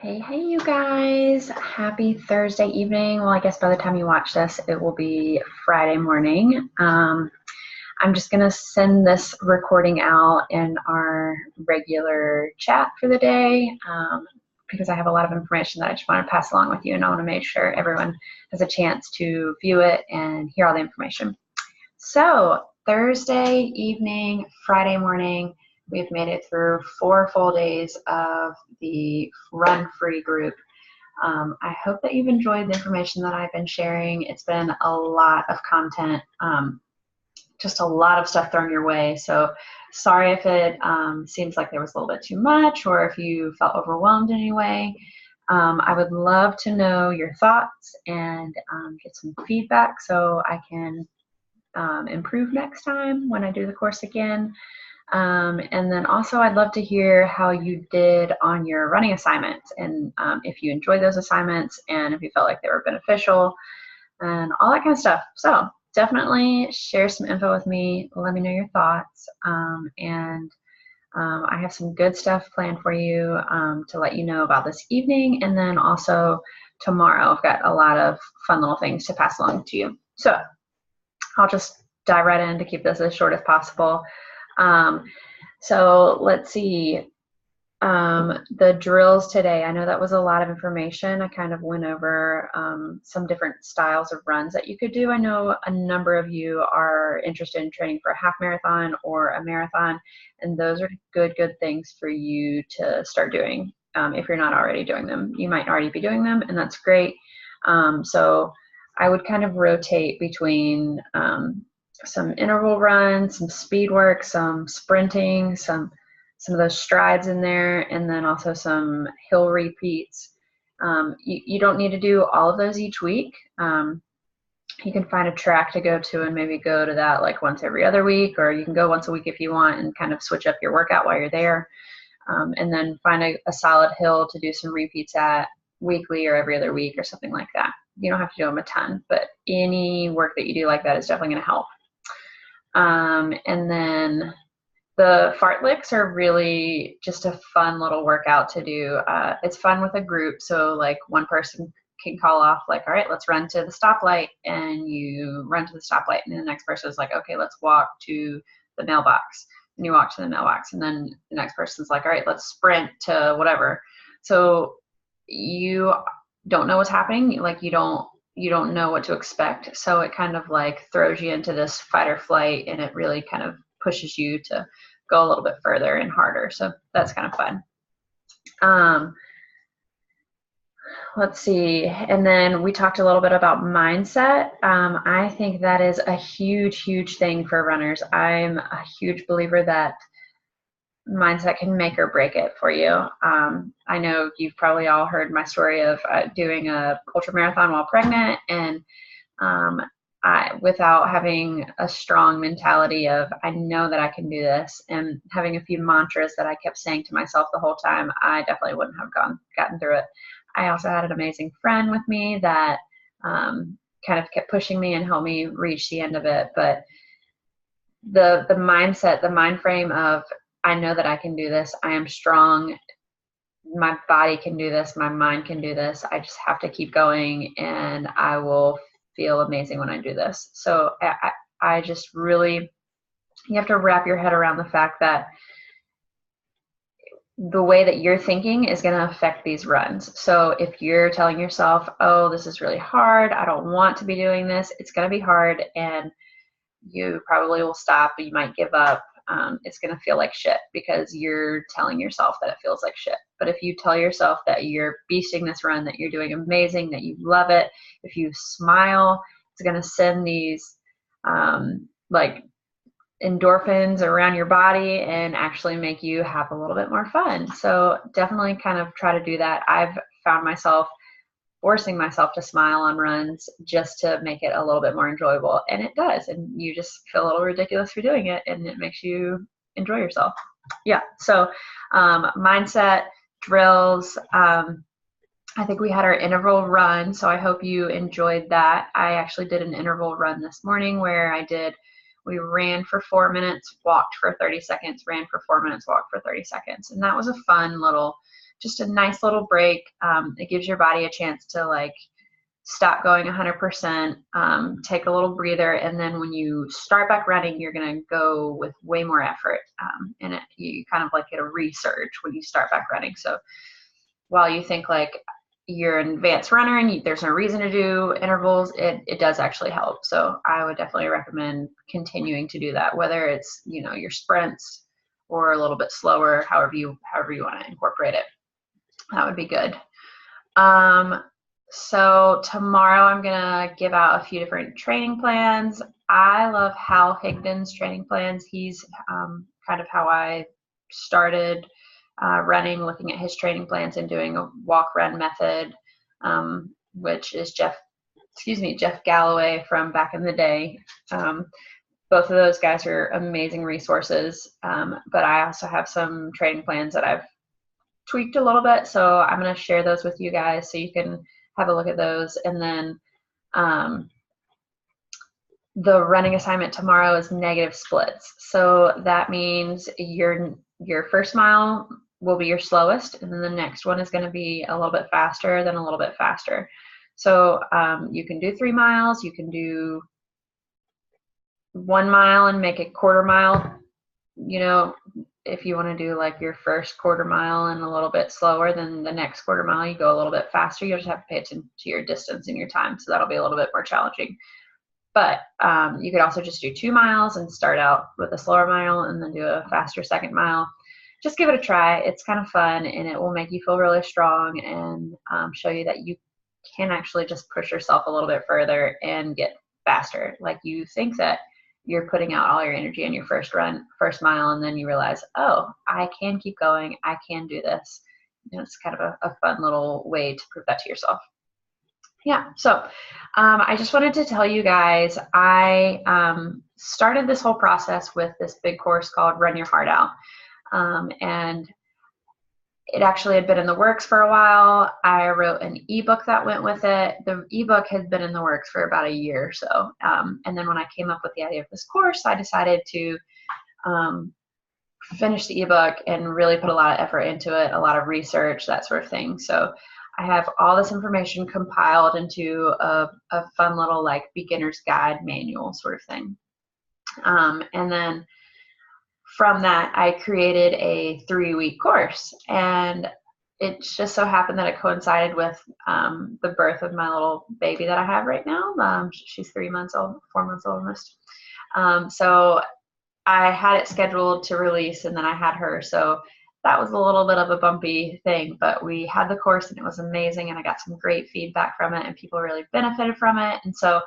Hey, you guys. Happy Thursday evening. Well, I guess by the time you watch this, it will be Friday morning. I'm just going to send this recording out in our regular chat for the day because I have a lot of information that I just want to pass along with you, and I want to make sure everyone has a chance to view it and hear all the information. So, Thursday evening, Friday morning, we've made it through 4 full days of the Run Free group. I hope that you've enjoyed the information that I've been sharing. It's been a lot of content, just a lot of stuff thrown your way. So sorry if it seems like there was a little bit too much or if you felt overwhelmed in any way. I would love to know your thoughts and get some feedback so I can improve next time when I do the course again. And then also I'd love to hear how you did on your running assignments and if you enjoyed those assignments and if you felt like they were beneficial and all that kind of stuff. So definitely share some info with me. Let me know your thoughts. I have some good stuff planned for you to let you know about this evening. And then also tomorrow, I've got a lot of fun little things to pass along to you. So I'll just dive right in to keep this as short as possible. So let's see, the drills today, I know that was a lot of information. I kind of went over some different styles of runs that you could do. I know a number of you are interested in training for a half marathon or a marathon, and those are good things for you to start doing if you're not already doing them. You might already be doing them, and that's great. So I would kind of rotate between some interval runs, some speed work, some sprinting, some of those strides in there, and then also some hill repeats. You don't need to do all of those each week. You can find a track to go to and maybe go to that like once every other week, or you can go once a week if you want and kind of switch up your workout while you're there. And then find a solid hill to do some repeats at weekly or every other week or something like that. You don't have to do them a ton, but any work that you do like that is definitely going to help. And then the fartleks are really just a fun little workout to do. It's fun with a group, so like one person can call off like, all right, let's run to the stoplight, and you run to the stoplight, and the next person is like, okay, let's walk to the mailbox, and you walk to the mailbox, and then the next person's like, all right, let's sprint to whatever. So you don't know what's happening, like you don't know what to expect, so it kind of like throws you into this fight or flight, and it really kind of pushes you to go a little bit further and harder. So that's kind of fun. Let's see. And then we talked a little bit about mindset. I think that is a huge thing for runners. I'm a huge believer that mindset can make or break it for you. I know you've probably all heard my story of doing a ultra marathon while pregnant, and without having a strong mentality of I know that I can do this, and having a few mantras that I kept saying to myself the whole time, I definitely wouldn't have gotten through it. I also had an amazing friend with me that kind of kept pushing me and helped me reach the end of it. But the mindset, the mind frame of I know that I can do this, I am strong, my body can do this, my mind can do this, I just have to keep going, and I will feel amazing when I do this. So I just really, you have to wrap your head around the fact that the way that you're thinking is going to affect these runs. So if you're telling yourself, oh, this is really hard, I don't want to be doing this, it's going to be hard, and you probably will stop, you might give up. It's going to feel like shit because you're telling yourself that it feels like shit. But if you tell yourself that you're beasting this run, that you're doing amazing, that you love it, if you smile, it's going to send these like endorphins around your body and actually make you have a little bit more fun. So definitely kind of try to do that. I've found myself forcing myself to smile on runs just to make it a little bit more enjoyable, and it does, and you just feel a little ridiculous for doing it, and it makes you enjoy yourself. Yeah, so mindset, drills, I think we had our interval run, so I hope you enjoyed that. I actually did an interval run this morning where we ran for 4 minutes, walked for 30 seconds, ran for 4 minutes, walked for 30 seconds, and that was a fun little just a nice little break. It gives your body a chance to like stop going 100%, take a little breather, and then when you start back running, you're going to go with way more effort, and you kind of like get a resurge when you start back running. So while you think like you're an advanced runner and there's no reason to do intervals, it does actually help. So I would definitely recommend continuing to do that, whether it's, you know, your sprints or a little bit slower, however you want to incorporate it. That would be good. So tomorrow I'm gonna give out a few different training plans. I love Hal Higdon's training plans. He's kind of how I started running, looking at his training plans and doing a walk-run method, which is Jeff Galloway from back in the day. Both of those guys are amazing resources, but I also have some training plans that I've tweaked a little bit, so I'm going to share those with you guys so you can have a look at those. And then the running assignment tomorrow is negative splits. So that means your first mile will be your slowest, and then the next one is going to be a little bit faster, then a little bit faster. So you can do 3 miles, you can do 1 mile and make it quarter mile. You know, if you want to do like your first quarter mile and a little bit slower, then the next quarter mile you go a little bit faster. You'll just have to pay attention to your distance and your time, so that'll be a little bit more challenging. But you could also just do 2 miles and start out with a slower mile and then do a faster second mile. Just give it a try. It's kind of fun, and it will make you feel really strong and show you that you can actually just push yourself a little bit further and get faster. Like, you think that you're putting out all your energy in your first mile, and then you realize, oh, I can keep going. I can do this. You know, it's kind of a fun little way to prove that to yourself. Yeah, so I just wanted to tell you guys, I started this whole process with this big course called Run Your Heart Out. And it actually had been in the works for a while. I wrote an ebook that went with it. The ebook had been in the works for about a year or so. And then when I came up with the idea of this course, I decided to finish the ebook and really put a lot of effort into it, a lot of research, that sort of thing. So I have all this information compiled into a fun little like beginner's guide manual sort of thing. And then from that, I created a 3-week course, and it just so happened that it coincided with the birth of my little baby that I have right now. She's 4 months old almost. So I had it scheduled to release, and then I had her. So that was a little bit of a bumpy thing, but we had the course and it was amazing, and I got some great feedback from it, and people really benefited from it. And so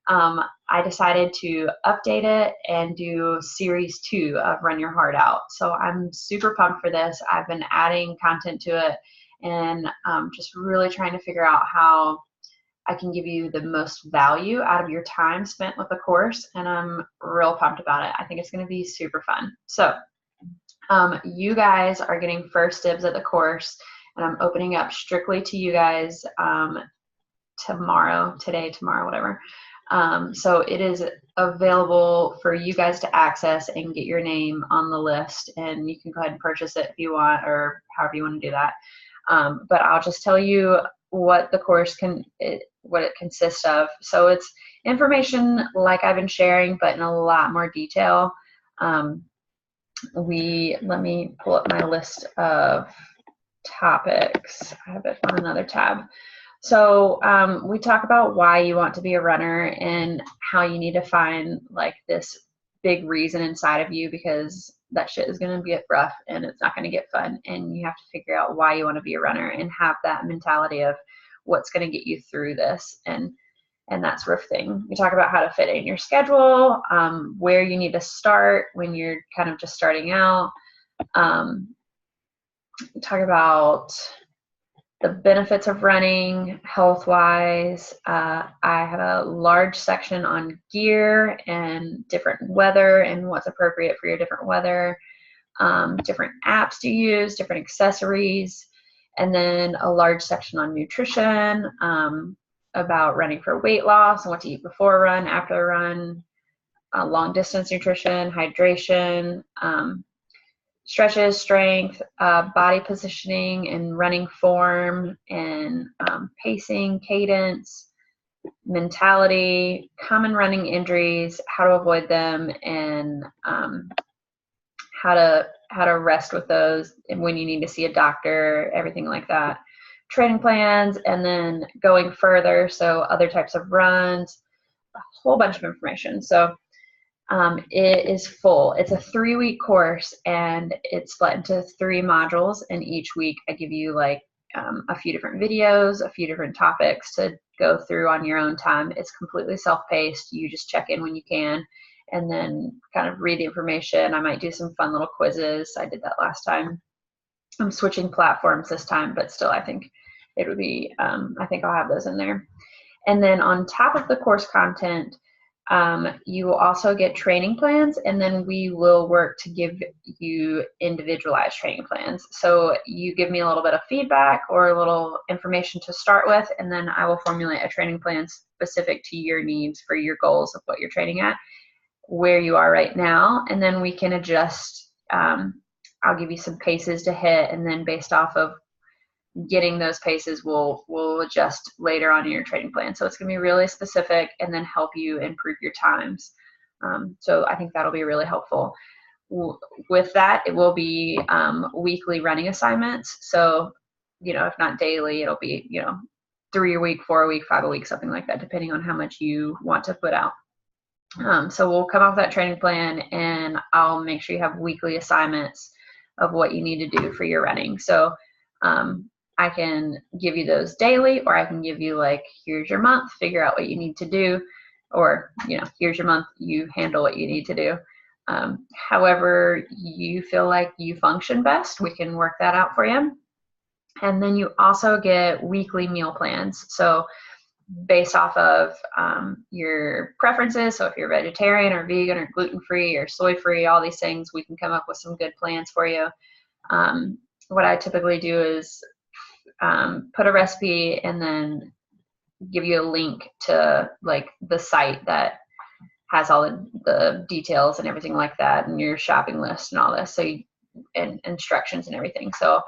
I decided to update it and do series 2 of Run Your Heart Out. So I'm super pumped for this. I've been adding content to it and just really trying to figure out how I can give you the most value out of your time spent with the course, and I'm real pumped about it. I think it's going to be super fun. So you guys are getting first dibs at the course, and I'm opening up strictly to you guys tomorrow, whatever. So it is available for you guys to access and get your name on the list, and you can go ahead and purchase it if you want, or however you want to do that. But I'll just tell you what the course what it consists of. So it's information like I've been sharing, but in a lot more detail. Let me pull up my list of topics. I have it on another tab. So we talk about why you want to be a runner and how you need to find like this big reason inside of you, because that shit is going to get rough and it's not going to get fun, and you have to figure out why you want to be a runner and have that mentality of what's going to get you through this and that sort of thing. We talk about how to fit in your schedule, where you need to start when you're kind of just starting out. We talk about the benefits of running health-wise. I have a large section on gear and different weather and what's appropriate for your different weather, different apps to use, different accessories, and then a large section on nutrition, about running for weight loss and what to eat before a run, after a run, long distance nutrition, hydration, stretches, strength, body positioning and running form, and pacing, cadence, mentality, common running injuries, how to avoid them, and how to rest with those, and when you need to see a doctor, everything like that. Training plans, and then going further, so other types of runs, a whole bunch of information. So it is full. It's a 3-week course, and it's split into 3 modules, and each week I give you like a few different videos, a few different topics to go through on your own time. It's completely self-paced. You just check in when you can and then kind of read the information. I might do some fun little quizzes. I did that last time. I'm switching platforms this time, but still I think it would be, I think I'll have those in there. And then on top of the course content, you will also get training plans, and then we will work to give you individualized training plans. So you give me a little bit of feedback or a little information to start with, and then I will formulate a training plan specific to your needs for your goals of what you're training at, where you are right now, and then we can adjust. I'll give you some paces to hit, and then based off of getting those paces, we'll adjust later on in your training plan. So it's going to be really specific and then help you improve your times. So I think that'll be really helpful. With that, it will be weekly running assignments. So, if not daily, it'll be, 3 a week, 4 a week, 5 a week, something like that, depending on how much you want to put out. So we'll come off that training plan, and I'll make sure you have weekly assignments of what you need to do for your running. So I can give you those daily, or I can give you like, here's your month, figure out what you need to do, or, here's your month, you handle what you need to do. However you feel like you function best, we can work that out for you. And then you also get weekly meal plans. So based off of your preferences, so if you're vegetarian or vegan or gluten-free or soy-free, all these things, we can come up with some good plans for you. What I typically do is put a recipe and then give you a link to like the site that has all the details and everything like that, and your shopping list and all this, so and instructions and everything. So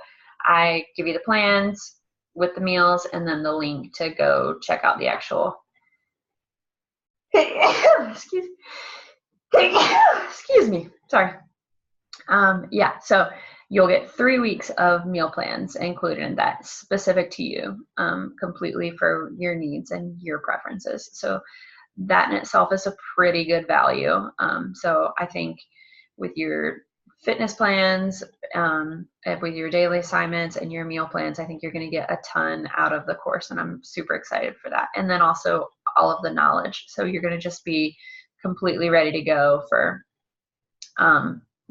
I give you the plans with the meals and then the link to go check out the actual excuse me, sorry. So you'll get 3 weeks of meal plans included in that, specific to you, completely for your needs and your preferences. So that in itself is a pretty good value. So I think with your fitness plans, with your daily assignments and your meal plans, I think you're going to get a ton out of the course, and I'm super excited for that. And then also all of the knowledge. So you're going to just be completely ready to go for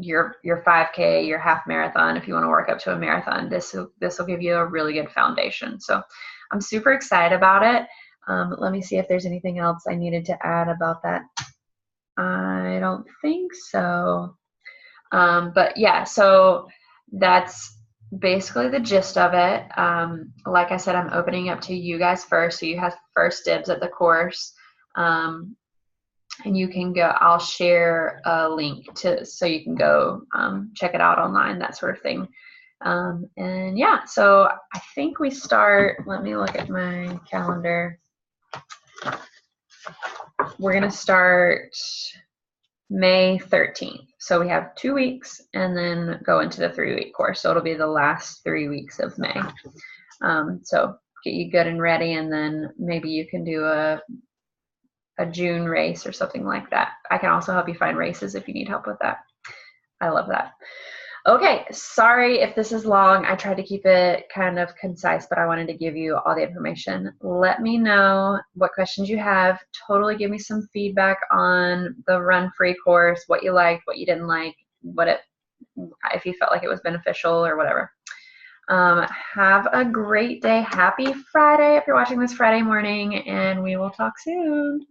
your 5K, your half marathon. If you want to work up to a marathon, this will give you a really good foundation. So I'm super excited about it. Let me see if there's anything else I needed to add about that. I don't think so. But yeah, so that's basically the gist of it. Like I said, I'm opening up to you guys first, so you have first dibs at the course. And you can go, I'll share a link so you can go check it out online, that sort of thing. And yeah, so I think we start, let me look at my calendar. We're going to start May 13th. So we have 2 weeks and then go into the 3-week course. So it'll be the last 3 weeks of May. So get you good and ready, and then maybe you can do a June race or something like that. I can also help you find races if you need help with that. I love that. Okay, sorry if this is long. I tried to keep it kind of concise, but I wanted to give you all the information. Let me know what questions you have. Totally give me some feedback on the Run Free course, what you liked, what you didn't like, if you felt like it was beneficial or whatever. Have a great day. Happy Friday if you're watching this Friday morning, and we will talk soon.